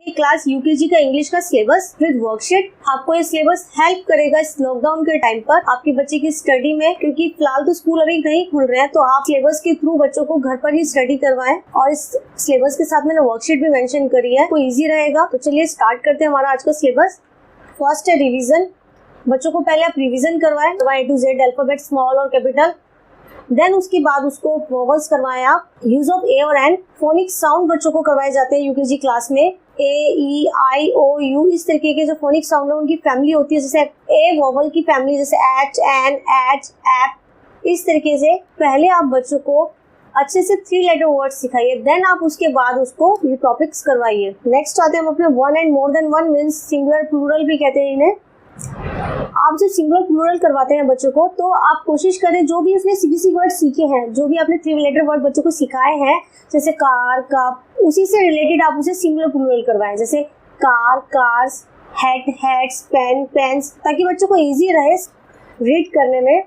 Class UKG का English का syllabus with worksheet. आपको ये सिलेबस हेल्प करेगा इस लॉकडाउन के टाइम पर आपके बच्चे की स्टडी में, क्योंकि फिलहाल तो स्कूल अभी नहीं खुल रहे हैं, तो आप सिलेबस के थ्रू बच्चों को घर पर ही स्टडी करवाएं। और इस सिलेबस के साथ मैंने वर्कशीट भी मेंशन करी है, तो इजी रहेगा। तो चलिए स्टार्ट करते हैं हमारा आज का सिलेबस। फर्स्ट है रिवीजन। बच्चों को पहले आप रिवीजन करवाएं A to Z alphabet small और कैपिटल। देन उसके बाद उसको वोवल्स करवाएं आप। यूज ऑफ ए और एन, फोनिक साउंड बच्चों को करवाए जाते हैं यूकेजी क्लास में। ए, ई, आई, ओ, यू, इस तरीके के जो फोनिक साउंड है उनकी फैमिली होती है। जैसे ए वोवल की फैमिली, जैसे एच, एन, एच, एप, इस तरीके से पहले आप बच्चों को अच्छे से 3 लेटर वर्ड सिखाइए। देन आप उसके बाद उसको ये टॉपिक्स करवाइए। नेक्स्ट आते हैं हम अपने one and more than one means singular plural भी कहते हैं इन्हें। आप जब सिंगुलर प्लूरल करवाते हैं बच्चों को, तो आप कोशिश करें जो भी उसने सीबीसी वर्ड सीखे हैं, जो भी आपने 3 लेटर वर्ड बच्चों को सिखाए हैं, जैसे कार, कप, उसी से रिलेटेड आप उसे सिंगुलर प्लूरल करवाएं। जैसे car, cars, head, heads, pen, pens, ताकि बच्चों को इजी रहे रीड करने में।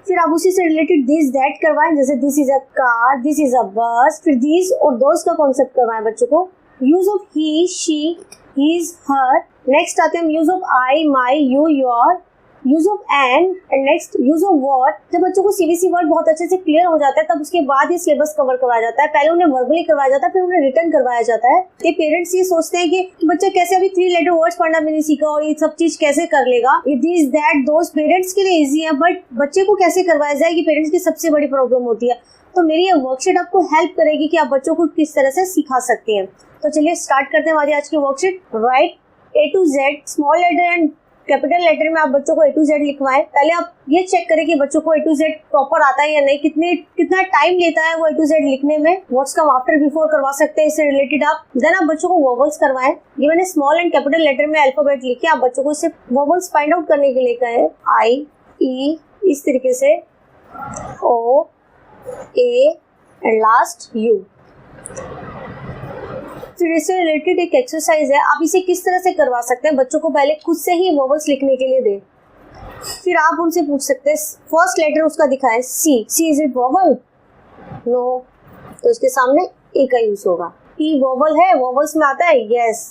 फिर आप उसी से रिलेटेड दिस दैट करवाएं, जैसे this is a car, this is अ बस। फिर दिस और दोस का कॉन्सेप्ट करवाएं बच्चों को। Use of he, she, his, her. Next आते हैं use of I, my, you, your, use of and next use of what. जब बच्चों को सीबीसी वर्ड बहुत अच्छे से क्लियर हो जाता है, तब उसके बाद ये सिलेबस कवर करवाया जाता है। पहले उन्हें वर्बली करवाया जाता है, फिर उन्हें रिटन करवाया जाता है। ये पेरेंट्स ये सोचते हैं कि बच्चा कैसे अभी 3 लेटर वर्ड्स पढ़ना भी नहीं सीखा और ये सब चीज कैसे कर लेगा। ये दिस दैट दोस पेरेंट्स के लिए इजी है, बट बच्चे को कैसे करवाया जाए, ये पेरेंट्स की सबसे बड़ी प्रॉब्लम होती है। तो मेरी ये वर्कशीट आपको हेल्प करेगी कि आप बच्चों को किस तरह से सिखा सकते हैं। तो चलिए स्टार्ट करते हैं हमारी आज की worksheet. Right A to Z, small letter and capital letter में आप बच्चों को A to Z लिखवाएं। पहले आप ये चेक करें कि बच्चों को A to Z प्रॉपर आता है या नहीं, कितना टाइम लेता है वो A to Z लिखने में। व्हाट्स कम आफ्टर बिफोर करवा सकते हैं इससे रिलेटेड आप। देन आप बच्चों को वोवल्स करवाएं। ये मैंने स्मॉल एंड कैपिटल लेटर में अल्फाबेट लिखे, आप बच्चों को इससे वोवल्स फाइंड आउट करने के लिए कहे। आई, ई, इस तरीके से, ओ, ए एंड लास्ट यू। फिर इससे रिलेटेड एक एक्सरसाइज है, आप इसे किस तरह से करवा सकते हैं। बच्चों को पहले खुद से ही वोवल्स लिखने के लिए दें। फिर आप उनसे पूछ सकते हैं फर्स्ट लेटर उसका दिखाएं, सी, सी इज इट वोवल? नो, तो इसके सामने ए का यूज होगा। ई वोवल है, वोवल्स में आता है, यस,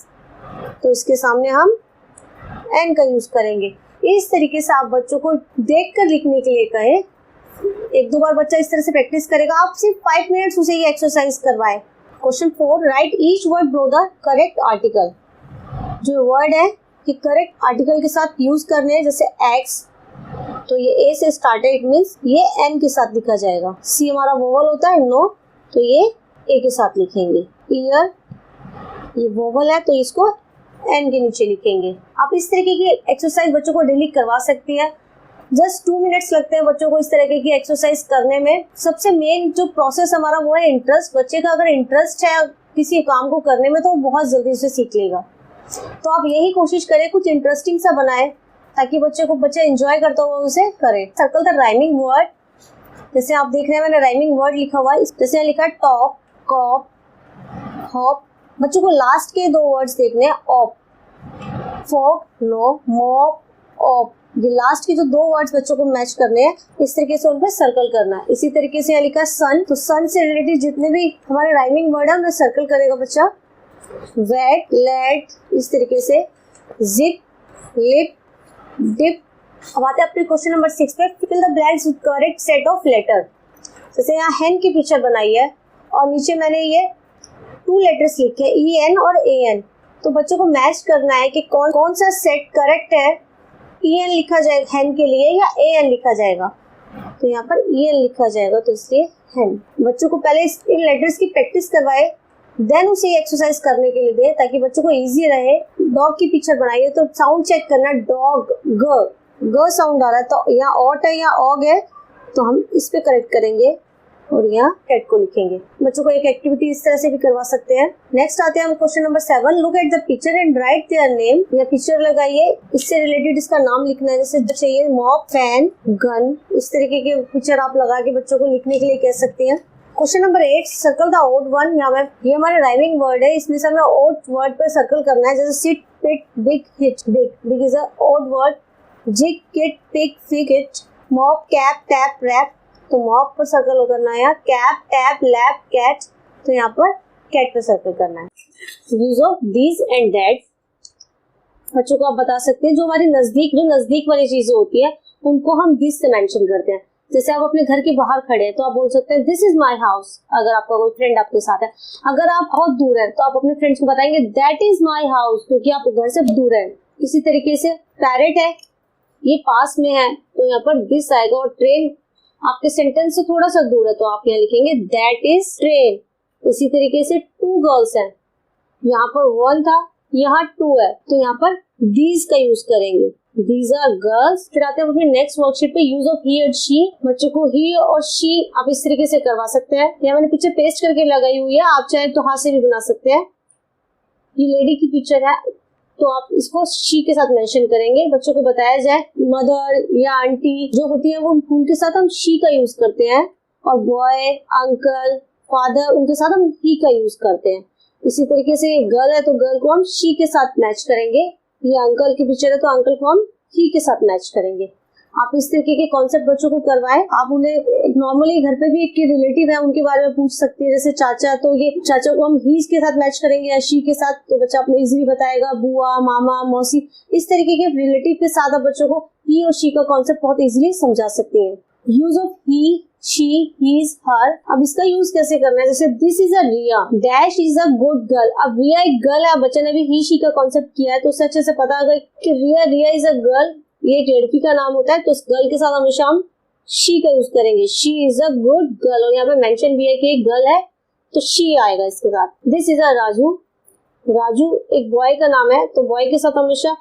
तो इसके सामने हम एन का यूज करेंगे। इस तरीके से आप बच्चों को देखकर लिखने के लिए कहें। 1-2 बार बच्चा इस तरह से प्रैक्टिस करेगा। आप सिर्फ 5 मिनट्स उसे ये एक्सरसाइज करवाएं। Question 4, right each word below the correct article. जो वर्ड है कि करेक्ट आर्टिकल के साथ यूज करने हैं, जैसे एक्स, तो ये ए से स्टार्ट है, इट मींस ये एन के साथ लिखा जाएगा। सी हमारा वोवल होता है, नो, तो ये ए के साथ लिखेंगे। ईयर, ये वोवल है तो इसको एन के नीचे लिखेंगे। आप इस तरीके की एक्सरसाइज बच्चों को डेली करवा सकती है। जस्ट 2 मिनट्स लगते हैं बच्चों को इस तरह की एक्सरसाइज करने में। सबसे मेन जो प्रोसेस हमारा वो है इंटरेस्ट। बच्चे का अगर इंटरेस्ट है किसी काम को करने में, तो वो बहुत जल्दी उसे सीख लेगा। तो आप यही कोशिश करें, कुछ इंटरेस्टिंग सा बनाएं ताकि बच्चा एंजॉय करता हुआ उसे करे। Circle the rhyming word. जैसे आप देख रहे हैं मैंने राइमिंग वर्ड लिखा हुआ है, जैसे लिखा है टॉप, कॉप, हॉप। बच्चों को लास्ट के 2 वर्ड्स देखने हैं, ऑप, फॉक, नो, मॉप, ऑप। ये लास्ट के जो 2 वर्ड्स बच्चों को मैच करने हैं, इस तरीके से उन पे सर्कल करना है। इसी तरीके से यहाँ लिखा है सन, तो सन से रिलेटेड जितने भी हमारे राइमिंग वर्ड है उन्हें सर्कल करेगा बच्चा। वेट, लेट, इस तरीके से, जिप, लिप, डिप। अब आते हैं अपने क्वेश्चन नंबर 6 पे। Fill the blanks with correct set of letter. जैसे यहाँ हेन की पिक्चर बनाई है और नीचे मैंने ये 2 लेटर्स लिखे, ई एन और ए एन। तो बच्चों को मैच करना है कि कौन सा सेट करेक्ट है। ई एन लिखा जाएगा हेन के लिए या ए एन लिखा जाएगा, तो यहाँ पर ई एन लिखा जाएगा, तो इसलिए हेन। बच्चों को पहले इन लेटर्स की प्रैक्टिस करवाए, देन उसे एक्सरसाइज करने के लिए दे ताकि बच्चों को इजी रहे। डॉग की पिक्चर बनाइए तो साउंड चेक करना, डॉग, ग साउंड आ रहा है, तो यहाँ ऑट है या ऑग है, तो हम इस पे करेक्ट करेंगे और यहाँ कैट को लिखेंगे। बच्चों को एक एक्टिविटी इस तरह से भी करवा सकते हैं। नेक्स्ट आते हैं हम question number 7। Look at the picture and right their name. या पिक्चर लगाइए, इससे रिलेटेड इसका नाम लिखना है। जैसे चाहिए मॉप, फैन, गन, इस तरीके के पिक्चर आप लगा के बच्चों को लिखने के लिए कह सकते हैं। Question number 8, circle the odd one. यहाँ ये हमारे राइमिंग वर्ड है, इसमें से हमें ऑड वर्ड पर सर्कल करना है। जैसे sit, pit, big, hit. Big is a odd word. Jig, kit, pick, fig, hit. Mop, cap, tap, rap, तो मॉप पर सर्कल करना है। कैप, टैप, लैप, कैच, तो यहाँ पर कैट पे सर्कल करना है। Use of this and that, बच्चों को आप बता सकते हैं जो हमारी नजदीक वाली चीजें होती है उनको हम दिस से मेंशन करते हैं। जैसे आप अपने घर के बाहर खड़े हैं तो आप बोल सकते हैं दिस इज माई हाउस, अगर आपका कोई फ्रेंड आपके साथ है। अगर आप बहुत दूर है तो आप अपने फ्रेंड्स को बताएंगे दैट इज माई हाउस, क्योंकि आप घर से दूर है। इसी तरीके से पैरेट है, ये पास में है तो यहाँ पर दिस आएगा, और ट्रेन आपके सेंटेंस से थोड़ा सा दूर है तो आप यहाँ लिखेंगे दैट इज ट्रेन। इसी तरीके से टू गर्ल्स हैं, यहाँ पर वन था यहाँ टू है तो यहाँ पर दीज का यूज करेंगे, दीज आर गर्ल्स। फिर आते हैं अपने नेक्स्ट वर्कशीट पे, यूज ऑफ ही और शी। बच्चों को ही और शी आप इस तरीके से करवा सकते हैं, या मैंने पिक्चर पेस्ट करके लगाई हुई है, आप चाहे तो हाथ से भी बना सकते हैं। ये लेडी की पिक्चर है तो आप इसको शी के साथ मेंशन करेंगे। बच्चों को बताया जाए मदर या आंटी जो होती है वो उनके साथ हम शी का यूज करते हैं, और बॉय, अंकल, फादर उनके साथ हम ही का यूज करते हैं। इसी तरीके से गर्ल है तो गर्ल को हम शी के साथ मैच करेंगे, ये अंकल की पिक्चर है तो अंकल को हम ही के साथ मैच करेंगे। आप इस तरीके के कॉन्सेप्ट बच्चों को करवाएं। आप उन्हें नॉर्मली घर पे भी एक रिलेटिव है उनके बारे में पूछ सकते हैं, जैसे चाचा, तो ये चाचा को हम ही के साथ मैच करेंगे या शी के साथ, तो बच्चा अपने इजीली बताएगा, बुआ, मामा, मौसी। इस तरीके के रिलेटिव के साथ आप बच्चों को ही और शी का कॉन्सेप्ट बहुत इजीली समझा सकते हैं। Use of he, she, his, her. अब इसका यूज कैसे करना है, जैसे this is a Riya, dash is a good girl. अब रिया एक गर्ल है, बच्चे ने भी ही शी का कॉन्सेप्ट किया है तो उससे अच्छे से पता होगा कि रिया इज अ गर्ल, ये एक लड़की का नाम होता है तो इस गर्ल के साथ हमेशा हम शी का यूज करेंगे, she is a good girl. और यहाँ पे मेंशन भी है कि एक गर्ल है तो शी आएगा इसके साथ। दिस इज अ राजू, राजू एक बॉय का नाम है तो बॉय के साथ हमेशा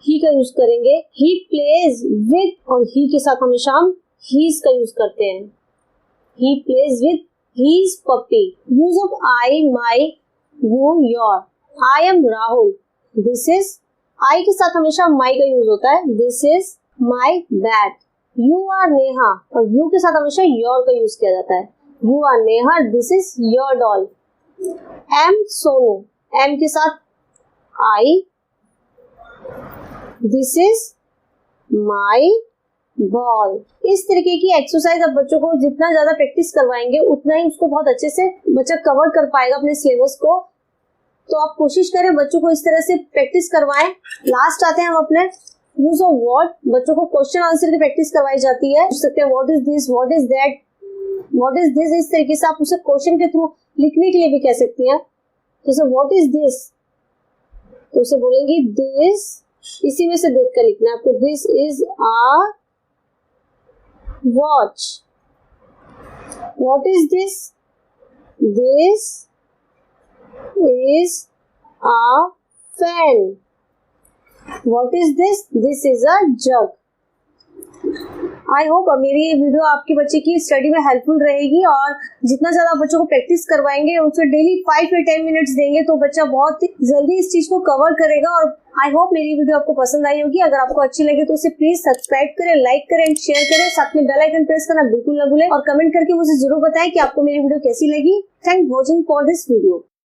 ही का यूज करेंगे। ही प्लेज विद, और ही के साथ हमेशा हम हीज का यूज करते हैं, he plays with his puppy. Use of I, my, you, your. I am Rahul, this is, I के साथ हमेशा माई का यूज होता है, this is my bat. You are Neha, और यू के साथ हमेशा योर का यूज किया जाता है, you are Neha, this is your doll. Am Sonu, am के साथ I, this is my ball. इस तरीके की एक्सरसाइज आप बच्चों को जितना ज्यादा प्रैक्टिस करवाएंगे उतना ही उसको बहुत अच्छे से बच्चा कवर कर पाएगा अपने सिलेबस को। तो आप कोशिश करें बच्चों को इस तरह से प्रैक्टिस करवाएं। लास्ट आते हैं हम अपने यूज ऑफ व्हाट। बच्चों को क्वेश्चन आंसर की प्रैक्टिस करवाई जाती है, पूछ सकते हैं what is this, what is that, what is this. इस तरीके से आप उसे क्वेश्चन के थ्रू लिखने के लिए भी कह सकती हैं, जैसे व्हाट इज दिस तो उसे बोलेंगी दिस, इसी में से देख कर लिखना है आपको, this is a watch. What is this, this is a fan. What is this? This is a jug. I hope मेरी ये वीडियो आपके बच्चे की स्टडी में हेल्पफुल रहेगी, और जितना ज्यादा बच्चों को प्रैक्टिस करवाएंगे, उसे डेली 5 से 10 मिनट्स देंगे तो बच्चा बहुत जल्दी इस चीज को कवर करेगा। और आई होप मेरी वीडियो आपको पसंद आई होगी। अगर आपको अच्छी लगे तो उसे प्लीज सब्सक्राइब करें, लाइक करें, शेयर करें, साथ में बेल आइकन प्रेस करना बिल्कुल न भूलें, और कमेंट करके मुझे जरूर बताएं कि आपको मेरी वीडियो कैसी लगी। Thank watching for this video.